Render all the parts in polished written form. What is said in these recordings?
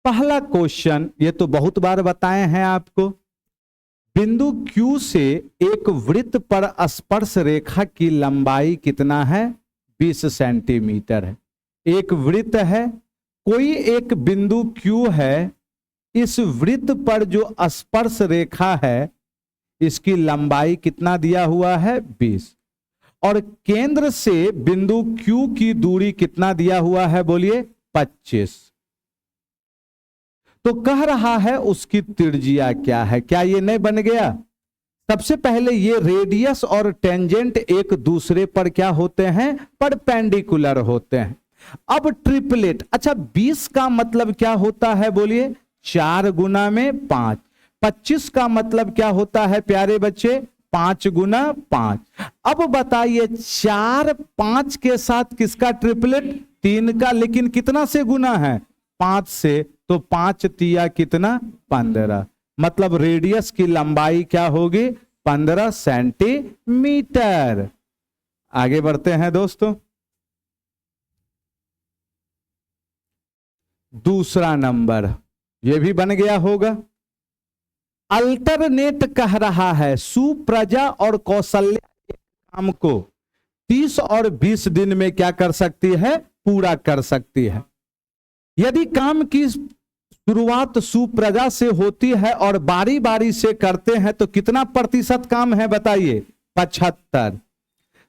पहला क्वेश्चन, ये तो बहुत बार बताए हैं आपको, बिंदु Q से एक वृत्त पर स्पर्श रेखा की लंबाई कितना है? 20 सेंटीमीटर है। एक वृत्त है, कोई एक बिंदु Q है, इस वृत्त पर जो स्पर्श रेखा है इसकी लंबाई कितना दिया हुआ है? 20। और केंद्र से बिंदु Q की दूरी कितना दिया हुआ है? बोलिए 25। तो कह रहा है उसकी त्रिज्या क्या है। क्या ये नहीं बन गया? सबसे पहले ये रेडियस और टेंजेंट एक दूसरे पर क्या होते हैं? परपेंडिकुलर होते हैं। अब ट्रिपलेट, अच्छा 20 का मतलब क्या होता है? बोलिए 4 गुना में 5। 25 का मतलब क्या होता है प्यारे बच्चे? 5 गुना 5। अब बताइए 4 5 के साथ किसका ट्रिपलेट? 3 का, लेकिन कितना से गुना है? 5 से। तो 5 तिया कितना? 15। मतलब रेडियस की लंबाई क्या होगी? 15 सेंटीमीटर। आगे बढ़ते हैं दोस्तों। दूसरा नंबर ये भी बन गया होगा। अल्टरनेट कह रहा है सुप्रजा और कौशल्या एक काम को 30 और 20 दिन में क्या कर सकती है? पूरा कर सकती है। यदि काम की शुरुआत सुप्रजा से होती है और बारी बारी से करते हैं तो कितना प्रतिशत काम है बताइए? 75।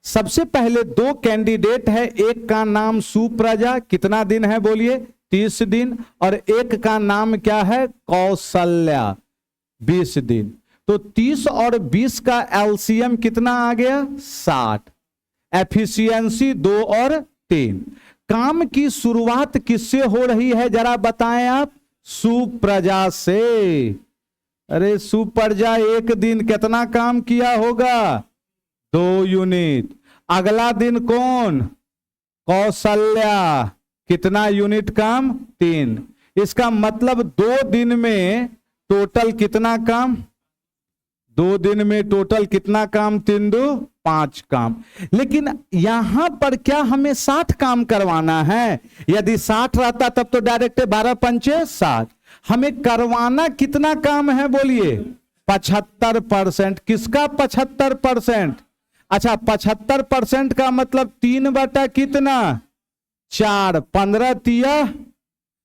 सबसे पहले 2 कैंडिडेट है, एक का नाम सुप्रजा, कितना दिन है? बोलिए 30 दिन। और एक का नाम क्या है? कौशल्या, 20 दिन। तो 30 और 20 का एलसीएम कितना आ गया? 60। एफिशिएंसी 2 और 3। काम की शुरुआत किससे हो रही है जरा बताएं आप? सुप्रजा से। अरे सुप्रजा एक दिन कितना काम किया होगा? 2 यूनिट। अगला दिन कौन? कौशल्या, कितना यूनिट काम? 3। इसका मतलब 2 दिन में टोटल कितना काम? 2 दिन में टोटल कितना काम? 3 2 5 काम। लेकिन यहां पर क्या हमें 60 काम करवाना है? यदि 60 रहता तब तो डायरेक्ट 12 पंचे 60। हमें करवाना कितना काम है? बोलिए 75%। किसका 75%? अच्छा 75% का मतलब 3 बटा कितना? 4। 15 तिया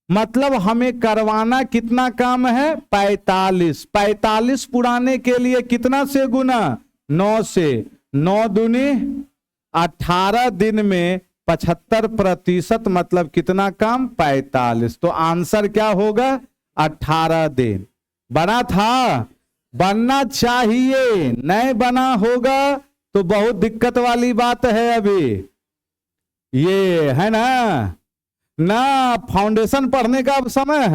मतलब हमें करवाना कितना काम है? 45। 45 पुराने के लिए कितना से गुना? 9 से। 9 दूनी 18 दिन में 75% मतलब कितना काम? 45। तो आंसर क्या होगा? 18 दिन। बना था? बनना चाहिए, नहीं बना होगा तो बहुत दिक्कत वाली बात है। अभी ये है ना फाउंडेशन पढ़ने का अब समय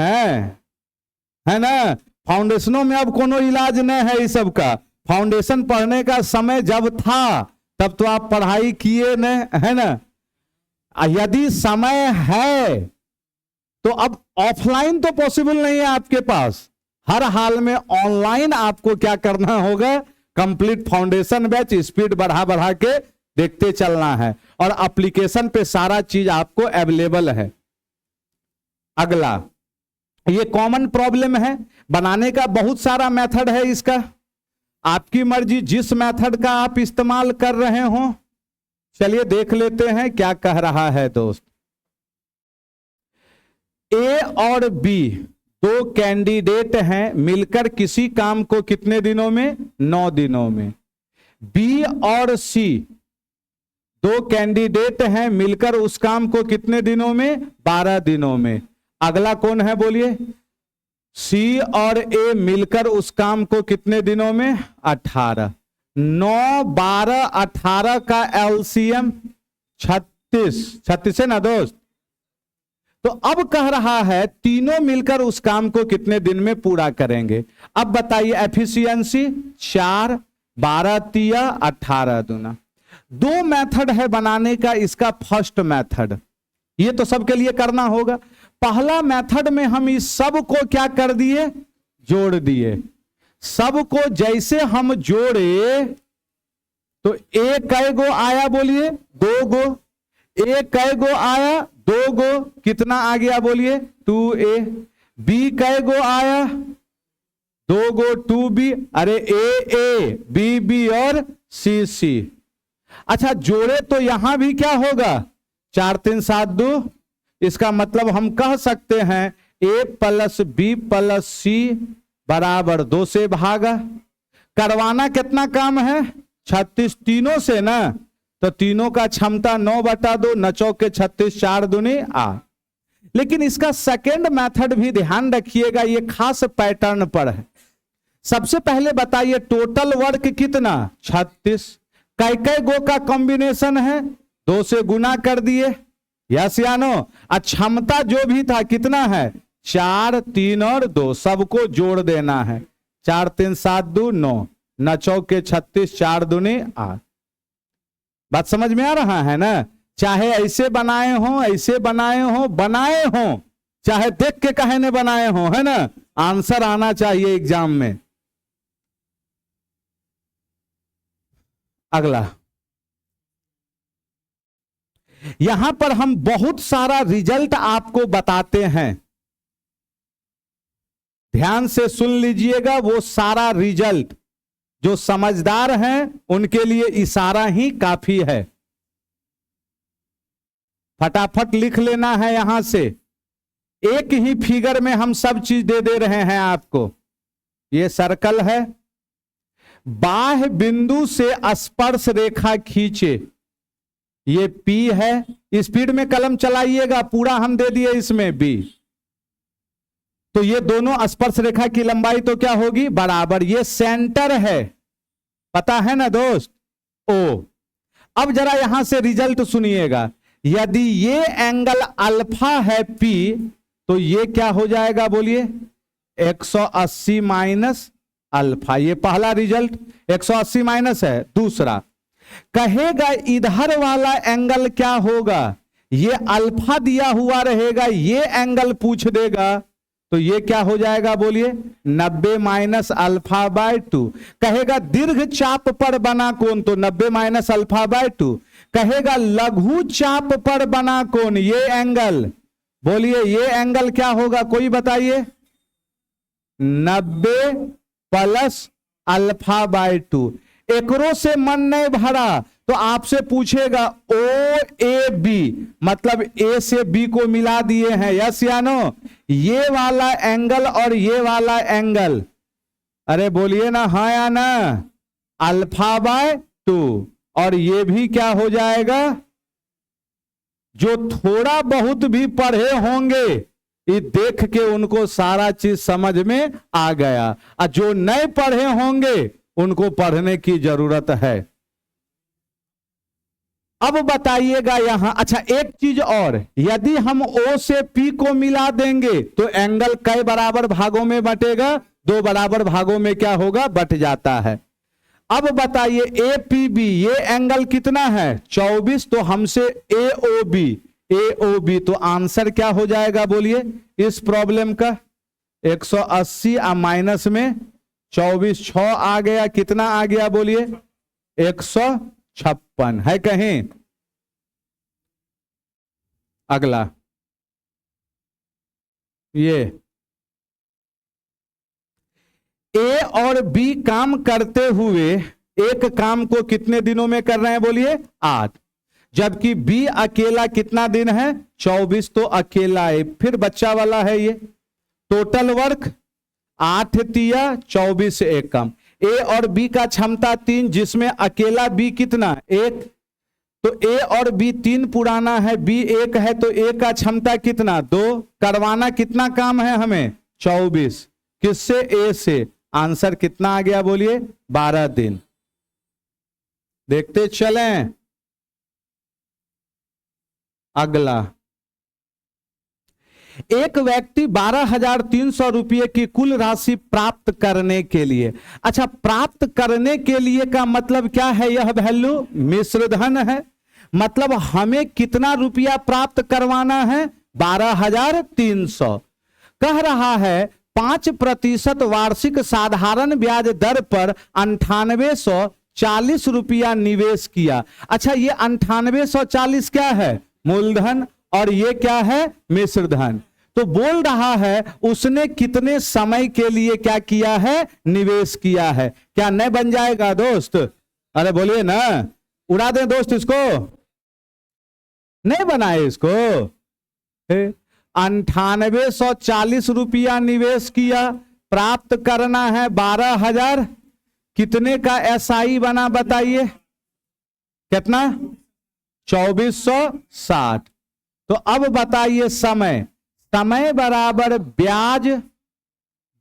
है ना। फाउंडेशनों में अब कोनो इलाज नहीं है इस सब का। फाउंडेशन पढ़ने का समय जब था तब तो आप पढ़ाई किए नहीं, है ना। यदि समय है तो अब ऑफलाइन तो पॉसिबल नहीं है आपके पास। हर हाल में ऑनलाइन आपको क्या करना होगा? कंप्लीट फाउंडेशन बैच स्पीड बढ़ा बढ़ा के देखते चलना है और एप्लीकेशन पे सारा चीज आपको अवेलेबल है। अगला, ये कॉमन प्रॉब्लम है, बनाने का बहुत सारा मेथड है इसका। आपकी मर्जी जिस मेथड का आप इस्तेमाल कर रहे हो। चलिए देख लेते हैं क्या कह रहा है दोस्त। ए और बी 2 कैंडिडेट हैं, मिलकर किसी काम को कितने दिनों में? 9 दिनों में। बी और सी 2 कैंडिडेट हैं, मिलकर उस काम को कितने दिनों में? 12 दिनों में। अगला कौन है बोलिए? सी और ए मिलकर उस काम को कितने दिनों में? 18। 9 12 18 का एलसीएम 36। 36 है ना दोस्त। तो अब कह रहा है तीनों मिलकर उस काम को कितने दिन में पूरा करेंगे। अब बताइए एफिशिएंसी 4 12 तिया 18 दूना। 2 मेथड है बनाने का। इसका फर्स्ट मेथड ये तो सबके लिए करना होगा। पहला मेथड में हम इस सब को क्या कर दिए? जोड़ दिए। सब को जैसे हम जोड़े तो ए कै गो आया बोलिए? 2 गो। ए कै गो आया? 2 गो। कितना आ गया बोलिए? 2a। बी कै गो आया, 2 गो 2B, अरे ए बी और सी। अच्छा जोड़े तो यहां भी क्या होगा, 4 3 7 2, इसका मतलब हम कह सकते हैं A plus B plus C बराबर 2 से भागा। करवाना कितना काम है, 36 तीनों से ना, तो तीनों का क्षमता 9/2, 9 चौके 36, 4 दूनी 8। लेकिन इसका सेकेंड मेथड भी ध्यान रखिएगा, ये खास पैटर्न पर है। सबसे पहले बताइए टोटल वर्क कितना, 36, कै गो का कॉम्बिनेशन है, 2 से गुना कर दिए, यस या नो। क्षमता जो भी था कितना है, 4 3 और 2, सबको जोड़ देना है, 4 3 7 2 9, 9 चौके 36, 4 दूनी 8। बात समझ में आ रहा है ना। चाहे ऐसे बनाए हो, ऐसे बनाए हो, चाहे देख के कहने बनाए हो, है ना, आंसर आना चाहिए एग्जाम में। अगला, यहां पर हम बहुत सारा रिजल्ट आपको बताते हैं, ध्यान से सुन लीजिएगा। वो सारा रिजल्ट जो समझदार हैं उनके लिए इशारा ही काफी है, फटाफट लिख लेना है। यहां से एक ही फिगर में हम सब चीज दे रहे हैं आपको। ये सर्कल है, बाह्य बिंदु से स्पर्श रेखा खींचे, ये P है, स्पीड में कलम चलाइएगा, पूरा हम दे दिए इसमें B। तो ये दोनों स्पर्श रेखा की लंबाई तो क्या होगी, बराबर। ये सेंटर है, पता है ना दोस्त, O। अब जरा यहां से रिजल्ट सुनिएगा, यदि ये एंगल अल्फा है P, तो ये क्या हो जाएगा बोलिए, 180 माइनस अल्फा। ये पहला रिजल्ट 180 माइनस है। दूसरा कहेगा इधर वाला एंगल क्या होगा, ये अल्फा दिया हुआ रहेगा, ये एंगल पूछ देगा, तो ये क्या हो जाएगा बोलिए, 90 माइनस अल्फा बाय 2। कहेगा दीर्घ चाप पर बना कोण, तो 90 माइनस अल्फा बाय 2। कहेगा लघु चाप पर बना कोण, ये एंगल, बोलिए ये एंगल क्या होगा, कोई बताइए, 90 प्लस अल्फा बाय 2। एकरों से मन नहीं भरा तो आपसे पूछेगा ओ ए बी, मतलब ए से बी को मिला दिए हैं, यस या नो। ये वाला एंगल और ये वाला एंगल, अरे बोलिए ना हाँ या ना, अल्फा बाय 2। और ये भी क्या हो जाएगा, जो थोड़ा बहुत भी पढ़े होंगे ये देख के उनको सारा चीज समझ में आ गया, और जो नहीं पढ़े होंगे उनको पढ़ने की जरूरत है। अब बताइएगा यहां, अच्छा एक चीज और, यदि हम O से P को मिला देंगे तो एंगल कई बराबर भागों में बटेगा, 2 बराबर भागों में क्या होगा, बट जाता है। अब बताइए APB, ये एंगल कितना है, 24, तो हमसे AOB, तो आंसर क्या हो जाएगा बोलिए इस प्रॉब्लम का, 180 माइनस में 24, 6 आ गया, कितना आ गया बोलिए, 156 है कहीं। अगला ये A और B काम करते हुए एक काम को कितने दिनों में कर रहे हैं बोलिए, 8, जबकि B अकेला कितना दिन है, 24, तो अकेला है, फिर बच्चा वाला है ये। टोटल वर्क 8 तिया 24 एकम। A और B का क्षमता 3, जिसमें अकेला B कितना 1, तो A और B 3 पुराना है, B 1 है, तो A का क्षमता कितना 2। करवाना कितना काम है हमें, 24, किससे, A से। आंसर कितना आ गया बोलिए, 12 दिन। देखते चलें। अगला, एक व्यक्ति 12,300 रुपये की कुल राशि प्राप्त करने के लिए, अच्छा प्राप्त करने के लिए का मतलब क्या है, यह वैल्यू मिश्र धन है, मतलब हमें कितना रुपया प्राप्त करवाना है, 12,300। कह रहा है 5% वार्षिक साधारण ब्याज दर पर 9840 रुपया निवेश किया। अच्छा ये 9840 क्या है, मूलधन, और ये क्या है, मिश्र धन। तो बोल रहा है उसने कितने समय के लिए क्या किया है, निवेश किया है। क्या नहीं बन जाएगा दोस्त? अरे बोलिए ना, उड़ा दें दोस्त इसको, नहीं बनाए इसको। 9840 रुपया निवेश किया, प्राप्त करना है 12,000। कितने का एसआई बना बताइए? कितना? 2460। तो अब बताइए समय, समय बराबर ब्याज,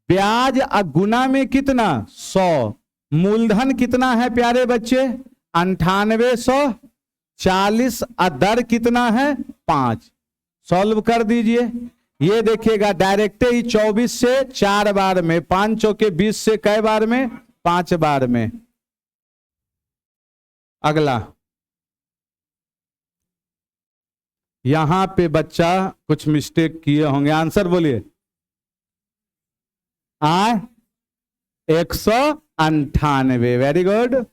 ब्याज गुना में कितना? 100। मूलधन कितना है प्यारे बच्चे? 9840। दर कितना है? 5। सॉल्व कर दीजिए। ये देखिएगा डायरेक्ट ही 24 से 4 बार में, 5 चौके 20 से कई बार में? 5 बार में। अगला, यहां पे बच्चा कुछ मिस्टेक किए होंगे, आंसर बोलिए। 198। Very good.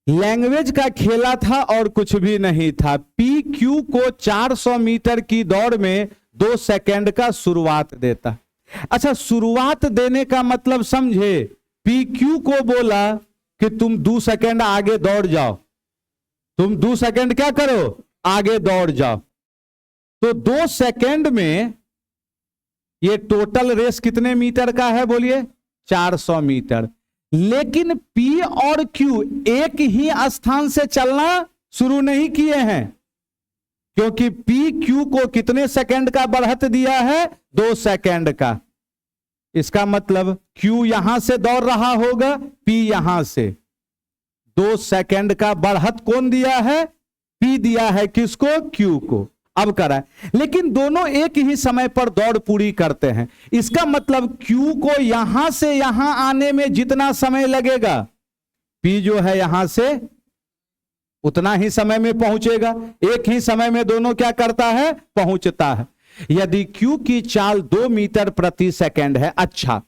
लैंग्वेज का खेला था और कुछ भी नहीं था। पी क्यू को 400 मीटर की दौड़ में 2 सेकंड का शुरुआत देता। अच्छा, शुरुआत देने का मतलब समझे? पी क्यू को बोला कि तुम 2 सेकंड आगे दौड़ जाओ, तुम 2 सेकंड क्या करो? आगे दौड़ जाओ। तो 2 सेकंड में ये टोटल रेस कितने मीटर का है बोलिए? 400 मीटर। लेकिन P और Q एक ही स्थान से चलना शुरू नहीं किए हैं, क्योंकि P Q को कितने सेकंड का बढ़त दिया है? 2 सेकंड का। इसका मतलब Q यहां से दौड़ रहा होगा, P यहां से। 2 सेकंड का बढ़त कौन दिया है? P दिया है। किसको? Q को। अब करा, लेकिन दोनों एक ही समय पर दौड़ पूरी करते हैं। इसका मतलब Q को यहां से यहां आने में जितना समय लगेगा, P जो है यहां से उतना ही समय में पहुंचेगा। एक ही समय में दोनों क्या करता है? पहुंचता है। यदि Q की चाल 2 मीटर प्रति सेकंड है, अच्छा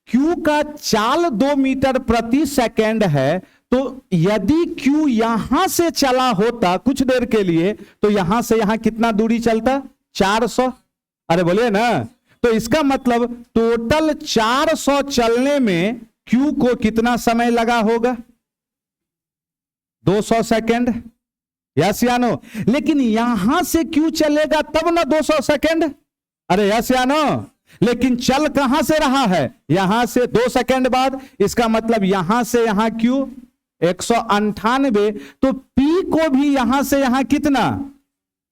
Q का चाल 2 मीटर प्रति सेकंड है, तो यदि Q यहां से चला होता कुछ देर के लिए, तो यहां से यहां कितना दूरी चलता? 400। अरे बोलिए ना। तो इसका मतलब टोटल 400 चलने में Q को कितना समय लगा होगा? 200 सेकंड। यस या नो? लेकिन यहां से Q चलेगा तब ना 200 सेकंड। अरे यस या नो? लेकिन चल कहां से रहा है? यहां से 2 सेकंड बाद। इसका मतलब यहां से यहां Q 198। तो P को भी यहां से यहां कितना?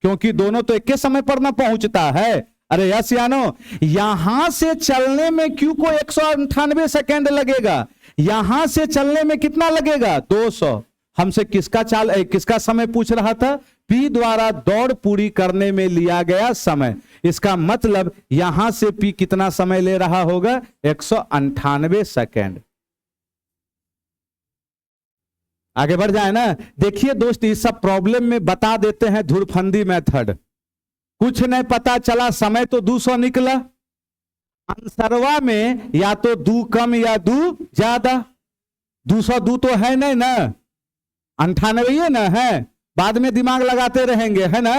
क्योंकि दोनों तो एक के समय पर ना पहुंचता है। अरे यस या नो? यहां से चलने में Q को 198 सेकंड लगेगा, यहां से चलने में कितना लगेगा? 200। हमसे किसका समय पूछ रहा था? P द्वारा दौड़ पूरी करने में लिया गया समय। इसका मतलब यहां से P कितना समय ले रहा होगा? 198 सेकंड। आगे बढ़ जाए ना। देखिए दोस्त, इस सब प्रॉब्लम में बता देते हैं धुरफंदी मेथड। कुछ नहीं पता चला, समय तो 200 निकला, आंसरवा में या तो 2 कम या 2 ज्यादा। 202 तो है नहीं ना, 98 ना है। बाद में दिमाग लगाते रहेंगे, है ना।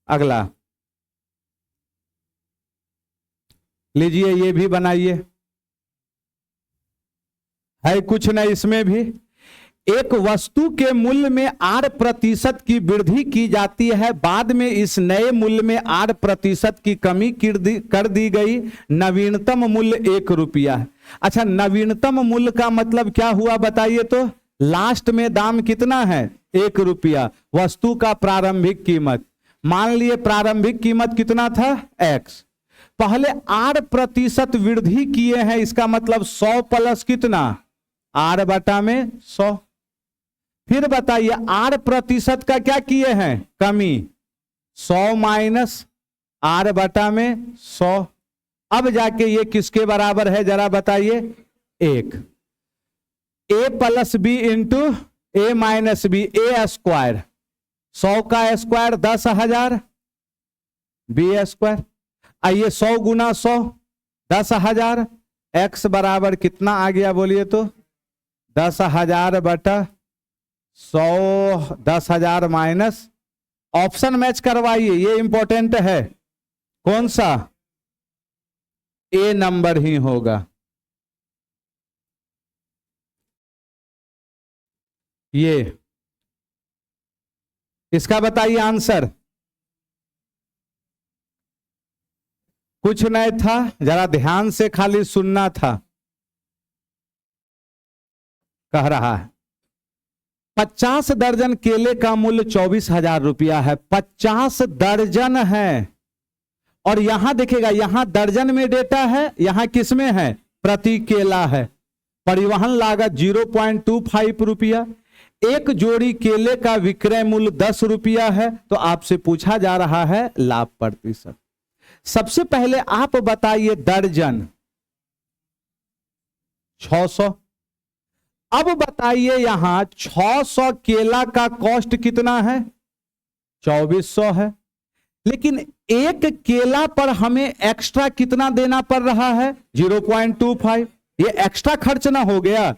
अगला लीजिए, ये भी बनाइए। है कुछ नहीं इसमें भी। एक वस्तु के मूल्य में 8% की वृद्धि की जाती है, बाद में इस नए मूल्य में 8% की कमी कर दी गई। नवीनतम मूल्य 1 रुपया है। अच्छा, नवीनतम मूल्य का मतलब क्या हुआ बताइए तो? लास्ट में दाम कितना है? 1 रुपया। वस्तु का प्रारंभिक कीमत, मान लिए प्रारंभिक कीमत कितना था? X। पहले 8% वृद्धि किए हैं, इसका मतलब 100 प्लस कितना? 8/100। फिर बताइए 8% का क्या किए हैं? कमी। 100 माइनस 8/100। अब जाके ये किसके बराबर है जरा बताइए? 1। A plus B into A minus B, A square. 100 का स्क्वायर 10,000 B स्क्वायर। आइए 100 गुना 100 10,000। X बराबर कितना आ गया बोलिए तो? 10,000/100। 10,000 माइनस ऑप्शन मैच करवाइए, ये इंपॉर्टेंट है। कौन सा? ए नंबर ही होगा। ये इसका बताइए आंसर। कुछ नहीं था, जरा ध्यान से खाली सुनना था। कह रहा है 50 दर्जन केले का मूल्य 24,000 रुपया है। 50 दर्जन है, और यहां देखिएगा, यहां दर्जन में डेटा है, यहां किस में है? प्रति केला है। परिवहन लागत 0.25 रुपया। एक जोड़ी केले का विक्रय मूल्य 10 रुपया है। तो आपसे पूछा जा रहा है लाभ प्रतिशत। सबसे पहले आप बताइए दर्जन 600। अब बताइए यहां 600 केला का कॉस्ट कितना है? 2400 है। लेकिन एक केला पर हमें एक्स्ट्रा कितना देना पड़ रहा है? 0.25। ये एक्स्ट्रा खर्च ना हो गया?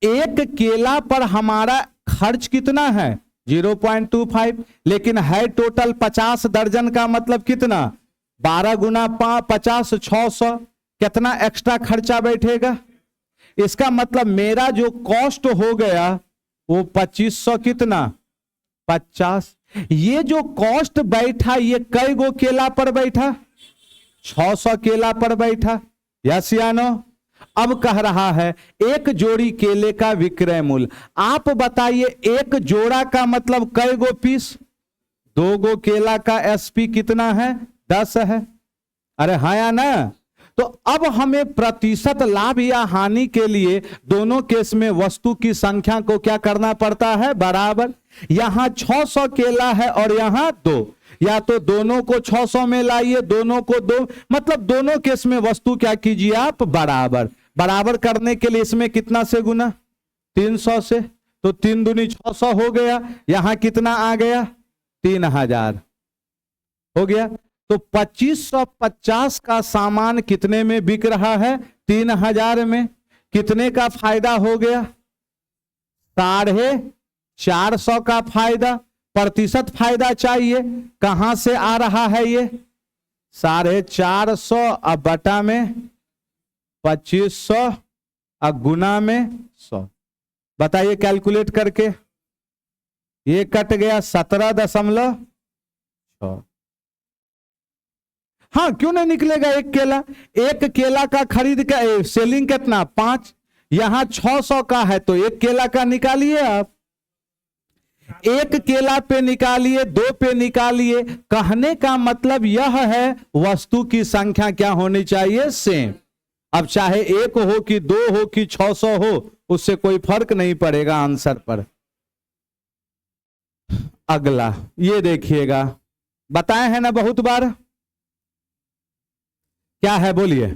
एक केला पर हमारा खर्च कितना है? 0.25। लेकिन है टोटल 50 दर्जन का, मतलब कितना? 12 गुना 50, 600। कितना एक्स्ट्रा खर्चा बैठेगा? इसका मतलब मेरा जो कॉस्ट हो गया वो 2500 कितना? 50। ये जो कॉस्ट बैठा ये कई गो केला पर बैठा? 600 केला पर बैठा। यस या नो? अब कह रहा है एक जोड़ी केले का विक्रय मूल्य। आप बताइए एक जोड़ा का मतलब कई गो पीस? 2 गो केला का एसपी कितना है? 10 है। अरे हाँ या ना? तो अब हमें प्रतिशत लाभ या हानि के लिए दोनों केस में वस्तु की संख्या को क्या करना पड़ता है? बराबर। यहां 600 केला है और यहां 2, या तो दोनों को 600 में लाइए, दोनों को 2, मतलब दोनों केस में वस्तु क्या कीजिए आप? बराबर। बराबर करने के लिए इसमें कितना से गुना? 300 से। तो 3 दूनी 600 हो गया। यहां कितना आ गया? 3000 हो गया। तो 2550 का सामान कितने में बिक रहा है? 3000 में। कितने का फायदा हो गया? 450 का फायदा। प्रतिशत फायदा चाहिए, कहां से आ रहा है ये? 450 अब बटा में 2500 अब गुना में 100। बताइए कैलकुलेट करके। ये कट गया 17.6। हाँ, क्यों नहीं निकलेगा? एक केला, एक केला का खरीद का सेलिंग कितना? 5। यहां 600 का है तो एक केला का निकालिए आप। एक केला पे निकालिए, 2 पे निकालिए। कहने का मतलब यह है वस्तु की संख्या क्या होनी चाहिए? सेम। अब चाहे 1 हो कि 2 हो कि 600 हो, उससे कोई फर्क नहीं पड़ेगा आंसर पर। अगला ये देखिएगा, बताए हैं ना बहुत बार। क्या है बोलिए?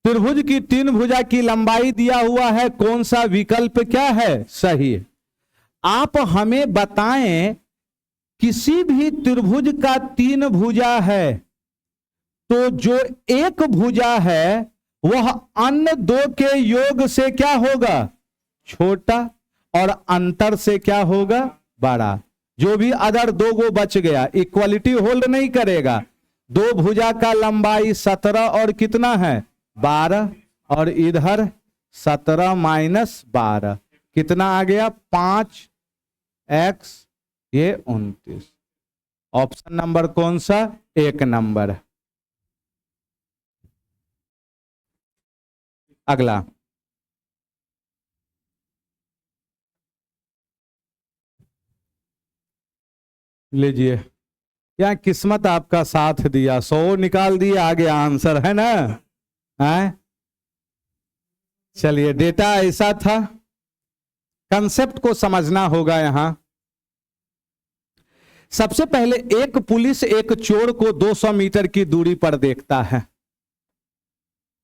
त्रिभुज की 3 भुजा की लंबाई दिया हुआ है, कौन सा विकल्प क्या है सही? आप हमें बताएं किसी भी त्रिभुज का 3 भुजा है तो जो एक भुजा है वह अन्य 2 के योग से क्या होगा? छोटा, और अंतर से क्या होगा? बड़ा। जो भी अदर 2 गो बच गया, इक्वलिटी होल्ड नहीं करेगा। 2 भुजा का लंबाई 17 और कितना है? 12, और इधर 17 माइनस 12 कितना आ गया? 5x, ये 29। ऑप्शन नंबर कौन सा? 1 नंबर। अगला लीजिए, या किस्मत आपका साथ दिया, 100 निकाल दिए, आगे आंसर है ना? है? चलिए, डेटा ऐसा था, कंसेप्ट को समझना होगा। यहां सबसे पहले एक पुलिस एक चोर को 200 मीटर की दूरी पर देखता है।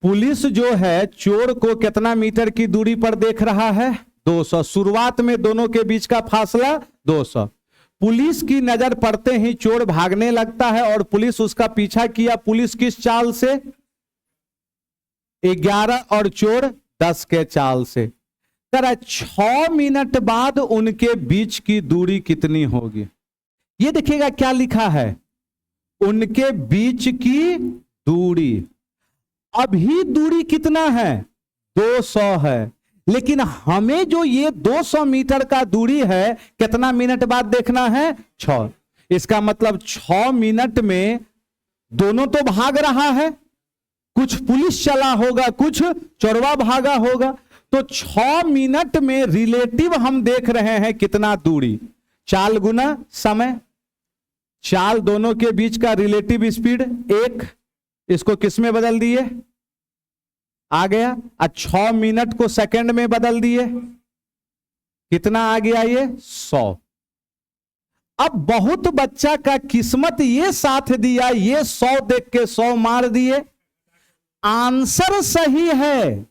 पुलिस जो है चोर को कितना मीटर की दूरी पर देख रहा है? 200। शुरुआत में दोनों के बीच का फासला 200। पुलिस की नजर पड़ते ही चोर भागने लगता है और पुलिस उसका पीछा किया। पुलिस किस चाल से? 11 और चोर 10 के चाल से। तरह 6 मिनट बाद उनके बीच की दूरी कितनी होगी? ये देखिएगा क्या लिखा है, उनके बीच की दूरी। अभी दूरी कितना है, 200 है, लेकिन हमें जो ये 200 मीटर का दूरी है कितना मिनट बाद देखना है, 6। इसका मतलब 6 मिनट में दोनों तो भाग रहा है, कुछ पुलिस चला होगा, कुछ चोरवा भागा होगा, तो 6 मिनट में रिलेटिव हम देख रहे हैं कितना दूरी, चाल गुना समय। चाल दोनों के बीच का रिलेटिव स्पीड 1, इसको किस में बदल दिए, आ गया। 6 मिनट को सेकंड में बदल दिए, कितना आ गया ये, 100। अब बहुत बच्चा का किस्मत ये साथ दिया, ये 100 देख के 100 मार दिए। आंसर सही है,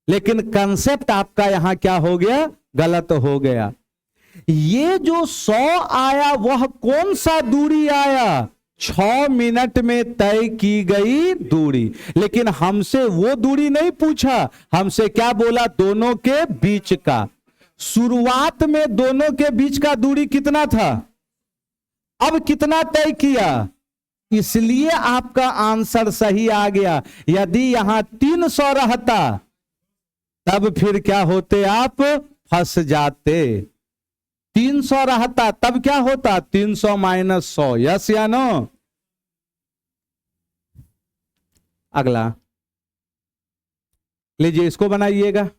लेकिन कंसेप्ट आपका यहां क्या हो गया, गलत हो गया। ये जो 100 आया वह कौन सा दूरी आया, 6 मिनट में तय की गई दूरी। लेकिन हमसे वो दूरी नहीं पूछा, हमसे क्या बोला, दोनों के बीच का। शुरुआत में दोनों के बीच का दूरी कितना था, अब कितना तय किया, इसलिए आपका आंसर सही आ गया। यदि यहां 300 रहता तब फिर क्या होते, आप फंस जाते। 300 रहता तब क्या होता, 300 माइनस 100, यस या नो। अगला लीजिए, इसको बनाइएगा।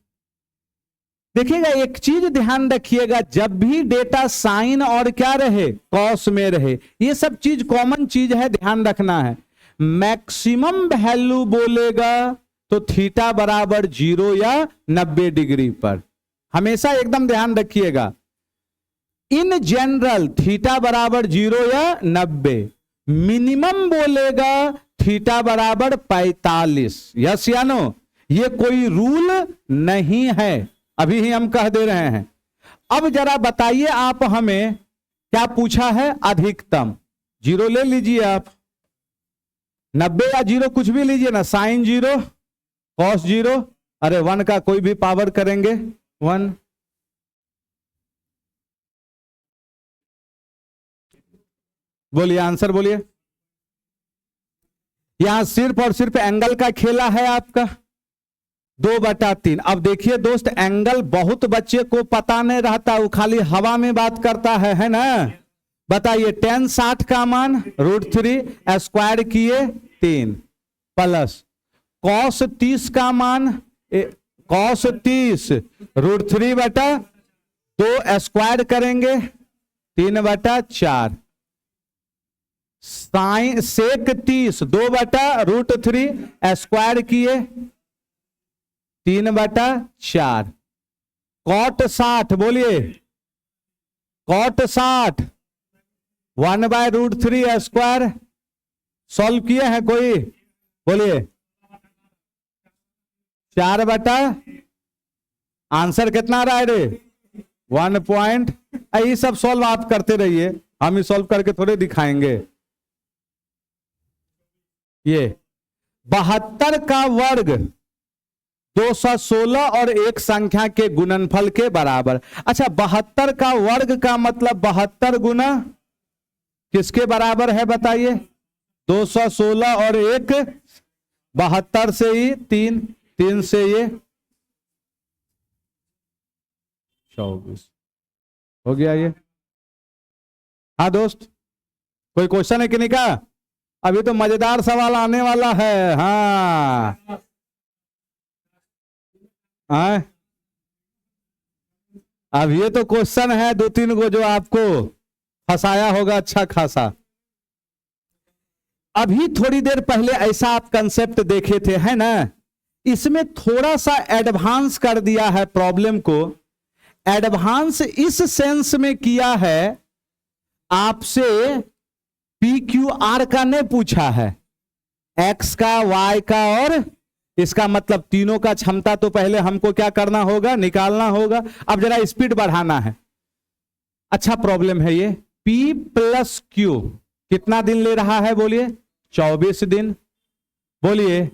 देखिएगा एक चीज ध्यान रखिएगा, जब भी डेटा साइन और क्या रहे, कॉस में रहे, ये सब चीज कॉमन चीज है, ध्यान रखना है। मैक्सिमम वैल्यू बोलेगा तो थीटा बराबर 0 या 90 डिग्री पर, हमेशा एकदम ध्यान रखिएगा। इन जनरल थीटा बराबर 0 या 90। मिनिमम बोलेगा थीटा बराबर 45, यस या नो। ये कोई रूल नहीं है, अभी ही हम कह दे रहे हैं। अब जरा बताइए आप, हमें क्या पूछा है, अधिकतम। 0 ले लीजिए आप, 90 या 0 कुछ भी लीजिए ना, साइन 0 कॉस 0, अरे 1 का कोई भी पावर करेंगे 1। बोलिए आंसर बोलिए। यहां सिर्फ और सिर्फ एंगल का खेला है आपका, 2/3। अब देखिए दोस्त, एंगल बहुत बच्चे को पता नहीं रहता, वो खाली हवा में बात करता है ना। बताइए, tan 60 का मान √3 स्क्वायर किए 3 प्लस cos 30 का मान cos 30 √3/2 स्क्वायर करेंगे 3/4। साइन सेक 30 2/√3 स्क्वायर किए 3/4। कॉट 60 बोलिए, कॉट 60 1/√3 स्क्वायर। सॉल्व किए हैं कोई, बोलिए 4 आंसर कितना आ रहा है रे, 1 पॉइंट। ये सब सॉल्व आप करते रहिए, हम ही सॉल्व करके थोड़े दिखाएंगे। ये 72 का वर्ग 216 और एक संख्या के गुणनफल के बराबर। अच्छा, 72 का वर्ग का मतलब 72 गुना किसके बराबर है बताइए, 216 और एक 72 से ही 3 से ये 24 हो गया ये। हाँ दोस्त, कोई क्वेश्चन है कि नहीं का? अभी तो मजेदार सवाल आने वाला है। हाँ अब ये तो क्वेश्चन है 2-3 को जो आपको फंसाया होगा अच्छा खासा। अभी थोड़ी देर पहले ऐसा आप कंसेप्ट देखे थे, है ना। इसमें थोड़ा सा एडवांस कर दिया है प्रॉब्लम को। एडवांस इस सेंस में किया है, आपसे PQR का नहीं पूछा है, X का, Y का और इसका, मतलब तीनों का क्षमता तो पहले हमको क्या करना होगा, निकालना होगा। अब जरा स्पीड बढ़ाना है। अच्छा प्रॉब्लम है ये। P + Q कितना दिन ले रहा है बोलिए, 24 दिन। बोलिए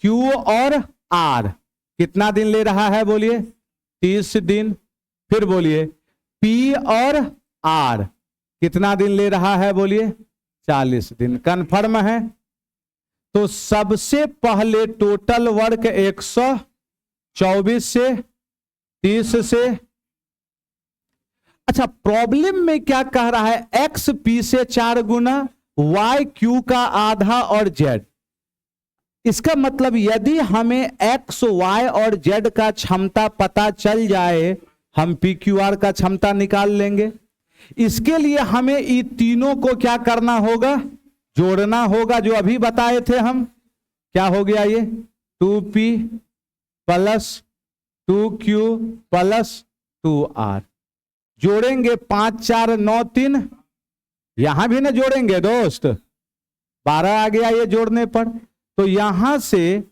Q और R कितना दिन ले रहा है बोलिए, 30 दिन। फिर बोलिए P और R कितना दिन ले रहा है बोलिए? 40 दिन। कन्फर्म है? तो सबसे पहले टोटल वर्क 124 से 30 से। अच्छा, प्रॉब्लम में क्या कह रहा है? एक्स पी से 4 गुना, वाई क्यू का आधा और जेड। इसका मतलब यदि हमें एक्स वाई और जेड का क्षमता पता चल जाए, हम पी क्यू आर का क्षमता निकाल लेंगे। इसके लिए हमें इन तीनों को क्या करना होगा? जोड़ना होगा, जो अभी बताए थे हम। क्या हो गया ये? 2p plus 2q plus 2r। जोड़ेंगे 5 4 9 3। यहां भी ना जोड़ेंगे दोस्त, 12 आ गया ये जोड़ने पर। तो यहां से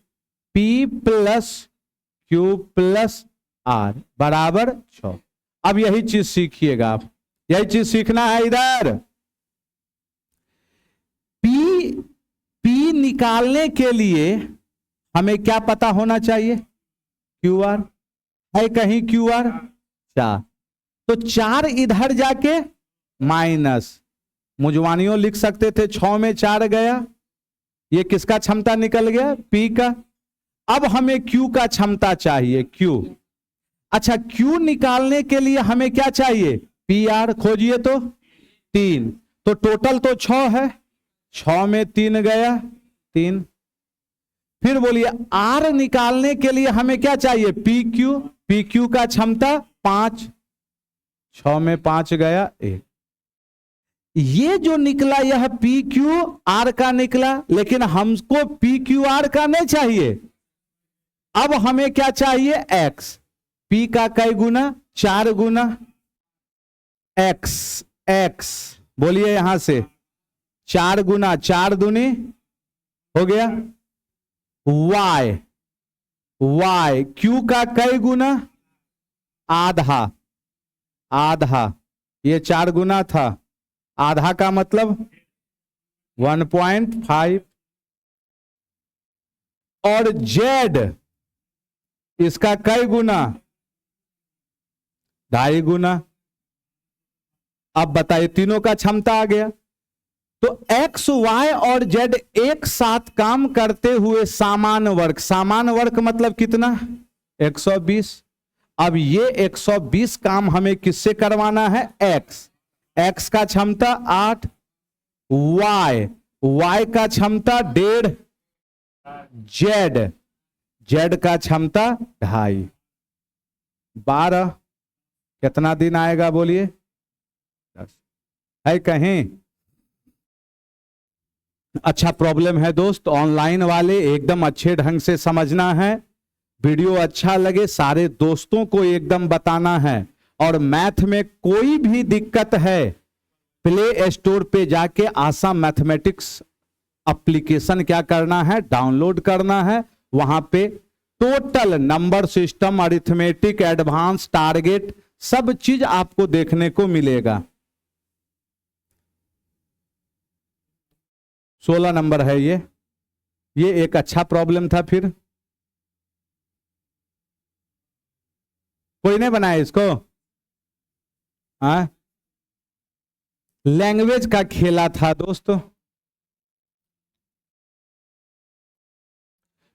p plus q plus r बराबर 6। अब यही चीज सीखिएगा आप, यही चीज सीखना है इधर। p निकालने के लिए हमें क्या पता होना चाहिए? QR है कहीं? QR 4, तो 4 इधर जाके माइनस, मुजवानियों लिख सकते थे 6 में 4 गया। ये किसका क्षमता निकल गया? P का। अब हमें Q का क्षमता चाहिए, Q। अच्छा, Q निकालने के लिए हमें क्या चाहिए? PR। खोजिए तो 3, तो टोटल तो 6 है, 6 में 3 गया 3। फिर बोलिए R निकालने के लिए हमें क्या चाहिए? PQ। PQ का क्षमता 5, 6 में 5 गया 1। ये जो निकला यह PQR का निकला, लेकिन हमको PQR का नहीं चाहिए। अब हमें क्या चाहिए? X। P का कई गुना? 4 गुना X। X बोलिए यहां से 4 गुना 4 दूनी हो गया Y। Y Q का कई गुना? आधा। आधा, ये 4 गुना था, आधा का मतलब 1.5। और Z इसका कई गुना? 2.5 गुना। अब बताइए, तीनों का क्षमता आ गया। तो X, Y और Z एक साथ काम करते हुए समान वर्क, समान वर्क मतलब कितना? 120। अब ये 120 काम हमें किससे करवाना है? X। X का क्षमता 8, Y का क्षमता 1.5, Z का क्षमता 2.5। 12 कितना दिन आएगा बोलिए? 10 है कहीं? अच्छा प्रॉब्लम है दोस्त, ऑनलाइन वाले एकदम अच्छे ढंग से समझना है। वीडियो अच्छा लगे सारे दोस्तों को एकदम बताना है। और मैथ में कोई भी दिक्कत है, प्ले स्टोर पे जाके आशा मैथमेटिक्स एप्लीकेशन क्या करना है? डाउनलोड करना है। वहां पे total number system, arithmetic, advance, target सब चीज आपको देखने को मिलेगा। 16 नंबर है ये एक अच्छा प्रॉब्लम था। फिर कोई नहीं बनाया इसको? लैंग्वेज का खेला था दोस्तों,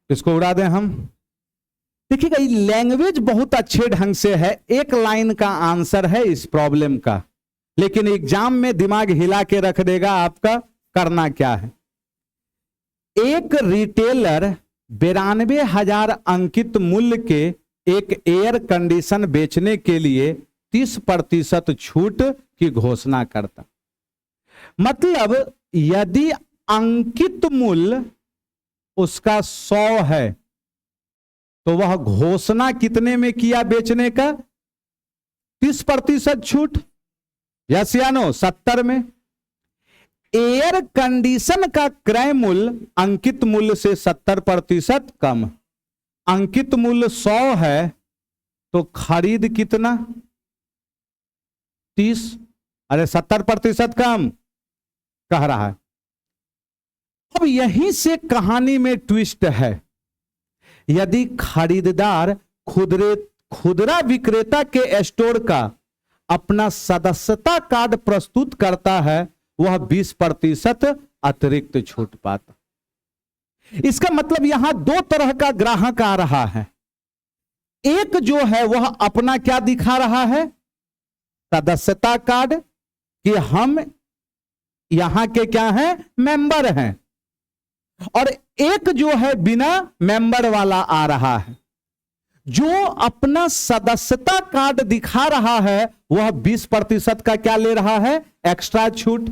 इसको उड़ा दें हम। देखिएगा, लैंग्वेज बहुत अच्छे ढंग से है, एक लाइन का आंसर है इस प्रॉब्लम का, लेकिन एग्जाम में दिमाग हिला के रख देगा आपका। करना क्या है? एक रिटेलर 92,000 अंकित मूल्य के एक एयर कंडीशन बेचने के लिए 30% छूट की घोषणा करता। मतलब यदि अंकित मूल्य उसका 100 है, तो वह घोषणा कितने में किया बेचने का? 30% छूट। यस या नो? 70 में। एयर कंडीशन का क्रय मूल्य अंकित मूल्य से 70% कम। अंकित मूल्य 100 है, तो खरीद कितना? 30। अरे 70% कम कह रहा है। अब यहीं से कहानी में ट्विस्ट है। यदि खरीदार खुदरा विक्रेता के स्टोर का अपना सदस्यता कार्ड प्रस्तुत करता है वह 20% अतिरिक्त छूट पाता। इसका मतलब यहां दो तरह का ग्राहक आ रहा है। एक जो है वह अपना क्या दिखा रहा है, सदस्यता कार्ड, कि हम यहां के क्या हैं, मेंबर हैं। और एक जो है बिना मेंबर वाला आ रहा है। जो अपना सदस्यता कार्ड दिखा रहा है वह 20% का क्या ले रहा है, एक्स्ट्रा छूट।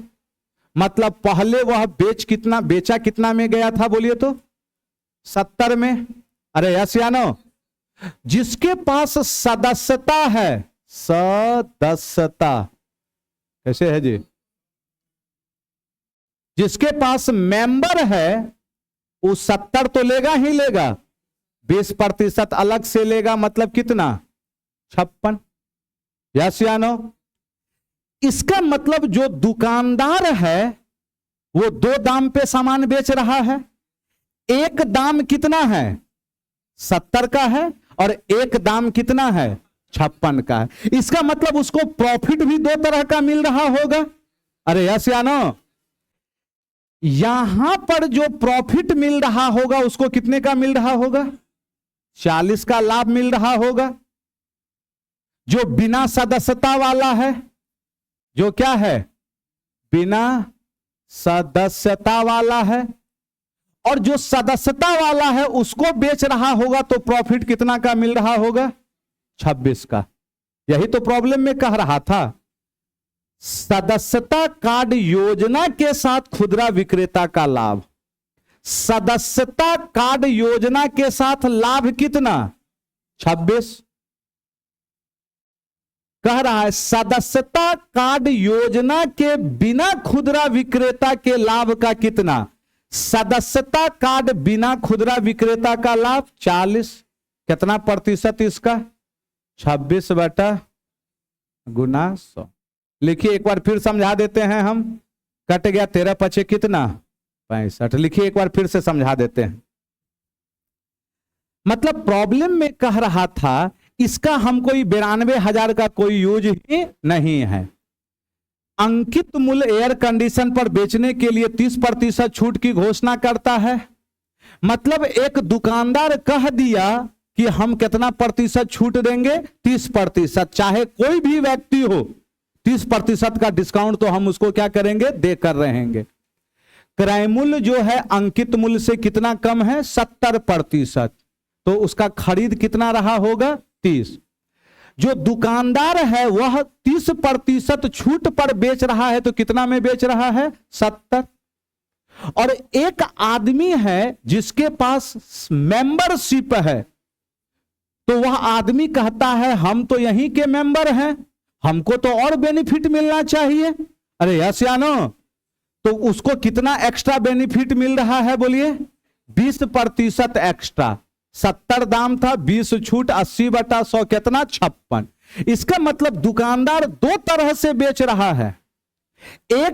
मतलब पहले वह बेचा कितना में गया था, बोलिए तो 70 में। अरे यस या नो? जिसके पास सदस्यता है, सदस्यता कैसे है जी, जिसके पास मेंबर है वो 70 तो लेगा ही लेगा, 20% अलग से लेगा, मतलब कितना, 56। यस या नो? इसका मतलब जो दुकानदार है वो दो दाम पे सामान बेच रहा है। एक दाम कितना है, 70 का है, और एक दाम कितना है, 56 का है। इसका मतलब उसको प्रॉफिट भी दो तरह का मिल रहा होगा। अरे यस या नो? यहां पर जो प्रॉफिट मिल रहा होगा उसको कितने का मिल रहा होगा, 40 का लाभ मिल रहा होगा। जो बिना सदस्यता वाला है, जो क्या है, बिना सदस्यता वाला है, और जो सदस्यता वाला है उसको बेच रहा होगा तो प्रॉफिट कितना का मिल रहा होगा, 26 का। यही तो प्रॉब्लम में कह रहा था। सदस्यता कार्ड योजना के साथ खुदरा विक्रेता का लाभ, सदस्यता कार्ड योजना के साथ लाभ कितना, 26। कह रहा है सदस्यता कार्ड योजना के बिना खुदरा विक्रेता के लाभ का कितना, सदस्यता कार्ड बिना खुदरा विक्रेता का लाभ 40। कितना प्रतिशत इसका, 26 बटा गुना 100। लिखिए एक बार फिर समझा देते हैं हम। कट गया 13 पचे कितना, 65। लिखिए एक बार फिर से समझा देते हैं। मतलब प्रॉब्लम में कह रहा था इसका हम कोई 92,000 का कोई यूज ही नहीं है। अंकित मूल्य एयर कंडीशन पर बेचने के लिए 30% छूट की घोषणा करता है। मतलब एक दुकानदार कह दिया कि हम कितना प्रतिशत छूट देंगे, 30%। चाहे कोई भी व्यक्ति हो, 30% का डिस्काउंट तो हम उसको क्या करेंगे, दे कर रहेंगे। क्रय मूल्य जो है अंकित मूल्य से कितना कम है, 70%। तो उसका खरीद कितना रहा होगा, 30। जो दुकानदार है वह 30% छूट पर बेच रहा है तो कितना में बेच रहा है, 70। और एक आदमी है जिसके पास मेंबरशिप है, तो वह आदमी कहता है हम तो यहीं के मेंबर हैं, हमको तो और बेनिफिट मिलना चाहिए। अरे यस या नो? तो उसको कितना एक्स्ट्रा बेनिफिट मिल रहा है, बोलिए, 20% एक्स्ट्रा। 70 दाम था, 20 छूट, 80 बटा 100 कितना, 56। इसका मतलब दुकानदार दो तरह से बेच रहा है। एक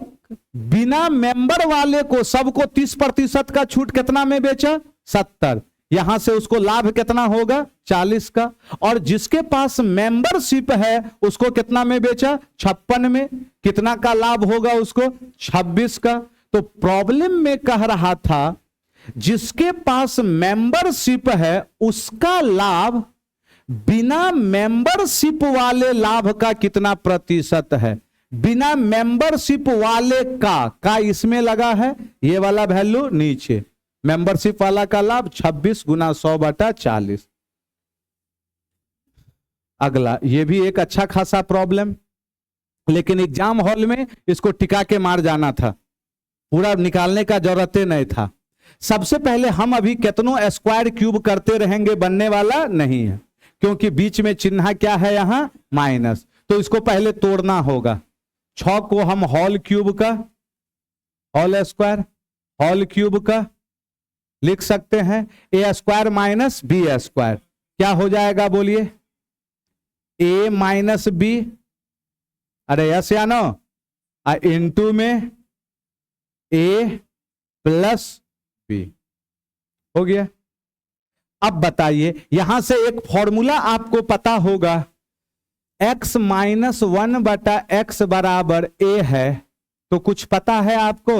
बिना मेंबर वाले को सबको 30% का छूट कितना में बेचा, 70। यहां से उसको लाभ कितना होगा, 40 का। और जिसके पास मेंबरशिप है उसको कितना में बेचा, 56 में। कितना का लाभ होगा उसको, 26 का। तो प्रॉब्लम में कह रहा था जिसके पास मेंबरशिप है उसका लाभ बिना मेंबरशिप वाले लाभ का कितना प्रतिशत है। बिना मेंबरशिप वाले का इसमें लगा है, ये वाला वैल्यू नीचे। मेंबरशिप वाला का लाभ 26 गुना 100 बटा 40। अगला, ये भी एक अच्छा खासा प्रॉब्लम, लेकिन एग्जाम हॉल में इसको टिका के मार जाना था, पूरा निकालने का जरूरत नहीं था। सबसे पहले हम अभी कितनों स्क्वायर क्यूब करते रहेंगे, बनने वाला नहीं है, क्योंकि बीच में चिन्ह क्या है, यहां माइनस। तो इसको पहले तोड़ना होगा। 6 को हम होल क्यूब का, होल स्क्वायर, होल क्यूब का लिख सकते हैं। ए स्क्वायर माइनस बी स्क्वायर क्या हो जाएगा, बोलिए, ए माइनस बी, अरे यस या नो, इनटू में ए प्लस बी हो गया। अब बताइए, यहां से एक फॉर्मूला आपको पता होगा, x माइनस 1/x बराबर a है, तो कुछ पता है आपको?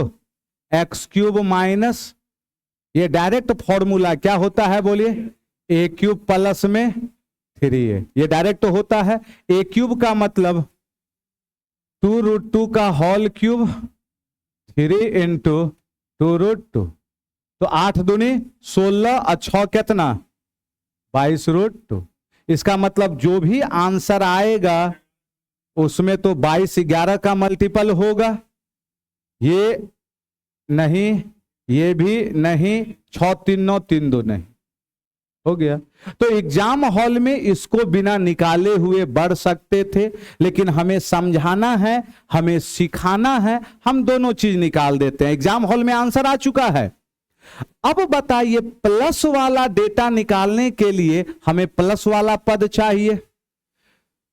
एक्स क्यूब माइनस, ये डायरेक्ट फॉर्मूला क्या होता है बोलिए? ए क्यूब प्लस में 3a, ये डायरेक्ट होता है। ए क्यूब का मतलब 2√2 का होल क्यूब 3 इंटू 2√2, तो 8 दूनी 16 और 6 कितना? 22√2। इसका मतलब जो भी आंसर आएगा उसमें तो 22 11 का मल्टीपल होगा। ये नहीं, ये भी नहीं, 6 3 9 3 2 नहीं, हो गया। तो एग्जाम हॉल में इसको बिना निकाले हुए बढ़ सकते थे, लेकिन हमें समझाना है, हमें सिखाना है, हम दोनों चीज निकाल देते हैं। एग्जाम हॉल में आंसर आ चुका है। अब बताइए, प्लस वाला डेटा निकालने के लिए हमें प्लस वाला पद चाहिए।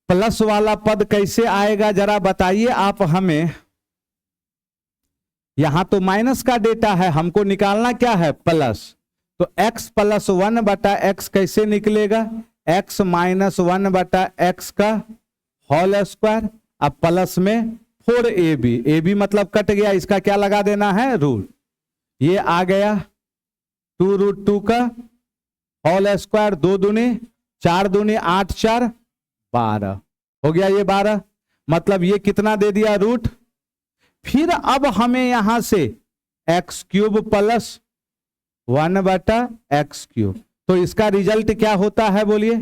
प्लस वाला पद कैसे आएगा जरा बताइए आप हमें। यहां तो माइनस का डेटा है, हमको निकालना क्या है? प्लस। तो x प्लस 1/x कैसे निकलेगा? x माइनस 1/x का होल स्क्वायर, अब प्लस में 4ab, ab मतलब कट गया, इसका क्या लगा देना है? रूट। ये आ गया 2√2 का होल स्क्वायर, 2 दूनी 4 दूनी 8 4 12, हो गया ये 12, मतलब ये कितना दे दिया? रूट। फिर अब हमें यहां से x cube plus 1/x cube, तो इसका रिजल्ट क्या होता है बोलिए?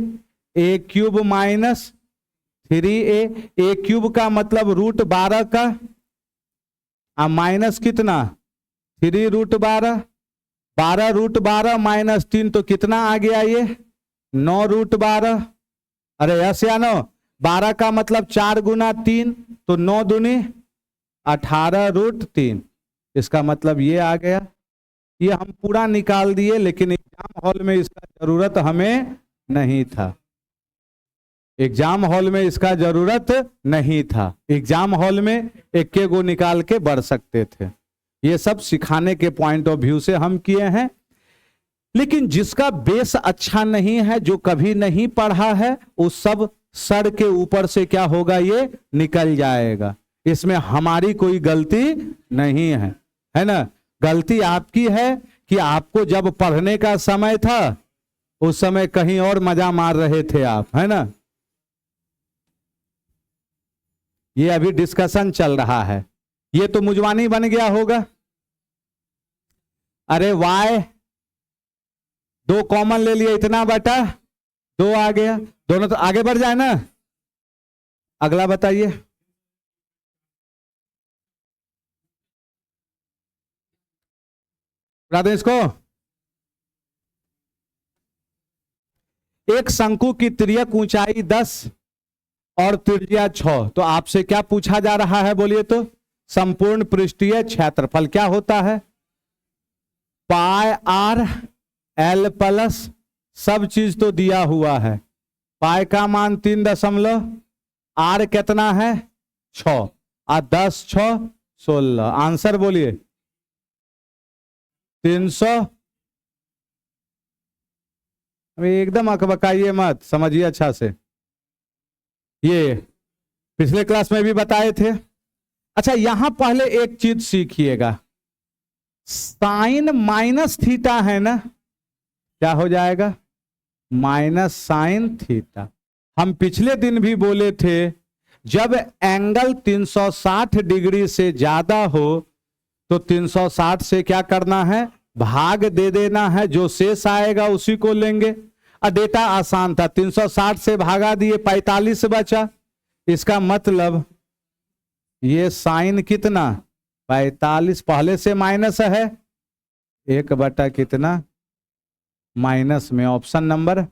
ए क्यूब माइनस 3a, ए क्यूब का मतलब √12 का, माइनस कितना? 3√12, 12√12 माइनस 3, तो कितना आ गया ये? 9√12। अरे यस या नो? 12 का मतलब 4 गुना 3, तो 9 दूनी 18√3, इसका मतलब ये आ गया। ये हम पूरा निकाल दिए, लेकिन एग्जाम हॉल में इसका जरूरत हमें नहीं था। एग्जाम हॉल में इसका जरूरत नहीं था। एग्जाम हॉल में एक गो निकाल के बढ़ सकते थे। ये सब सिखाने के पॉइंट ऑफ व्यू से हम किए हैं। लेकिन जिसका बेस अच्छा नहीं है, जो कभी नहीं पढ़ा है, उस सब सर के ऊपर से क्या होगा? ये निकल जाएगा। इसमें हमारी कोई गलती नहीं है ना? गलती आपकी है कि आपको जब पढ़ने का समय था उस समय कहीं और मजा मार रहे थे आप, है ना? ये अभी डिस्कशन चल रहा है। ये तो मुजवानी बन गया होगा। अरे y 2 कॉमन ले लिया, इतना बटा 2 आ गया, दोनों तो आगे बढ़ जाए ना। अगला बताइए। बता दें इसको। एक शंकु की तिर्यक ऊंचाई 10 और त्रिज्या 6, तो आपसे क्या पूछा जा रहा है बोलिए तो? संपूर्ण पृष्ठीय क्षेत्रफल क्या होता है? पाई आर एल प्लस, सब चीज तो दिया हुआ है। पाई का मान 3 आर कितना है? 6, और 10 6 16, आंसर बोलिए 300। अभी एकदम अकबकाइए मत, समझिए अच्छा से। ये पिछले क्लास में भी बताए थे। अच्छा, यहां पहले एक चीज सीखिएगा, साइन माइनस थीटा है ना, क्या हो जाएगा? Minus sine theta. हम पिछले दिन भी बोले थे, जब एंगल 360 डिग्री से ज्यादा हो तो 360 से क्या करना है? भाग दे देना है, जो शेष आएगा उसी को लेंगे। डेटा आसान था, 360 से भागा दिए, 45 बचा। इसका मतलब ये साइन कितना? 45, पहले से माइनस है, 1 बटा कितना? माइनस में। ऑप्शन नंबर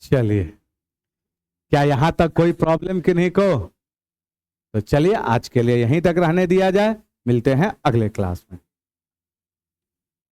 चलिए, क्या यहां तक कोई प्रॉब्लम किन्हीं को? तो चलिए आज के लिए यहीं तक रहने दिया जाए, मिलते हैं अगले क्लास में।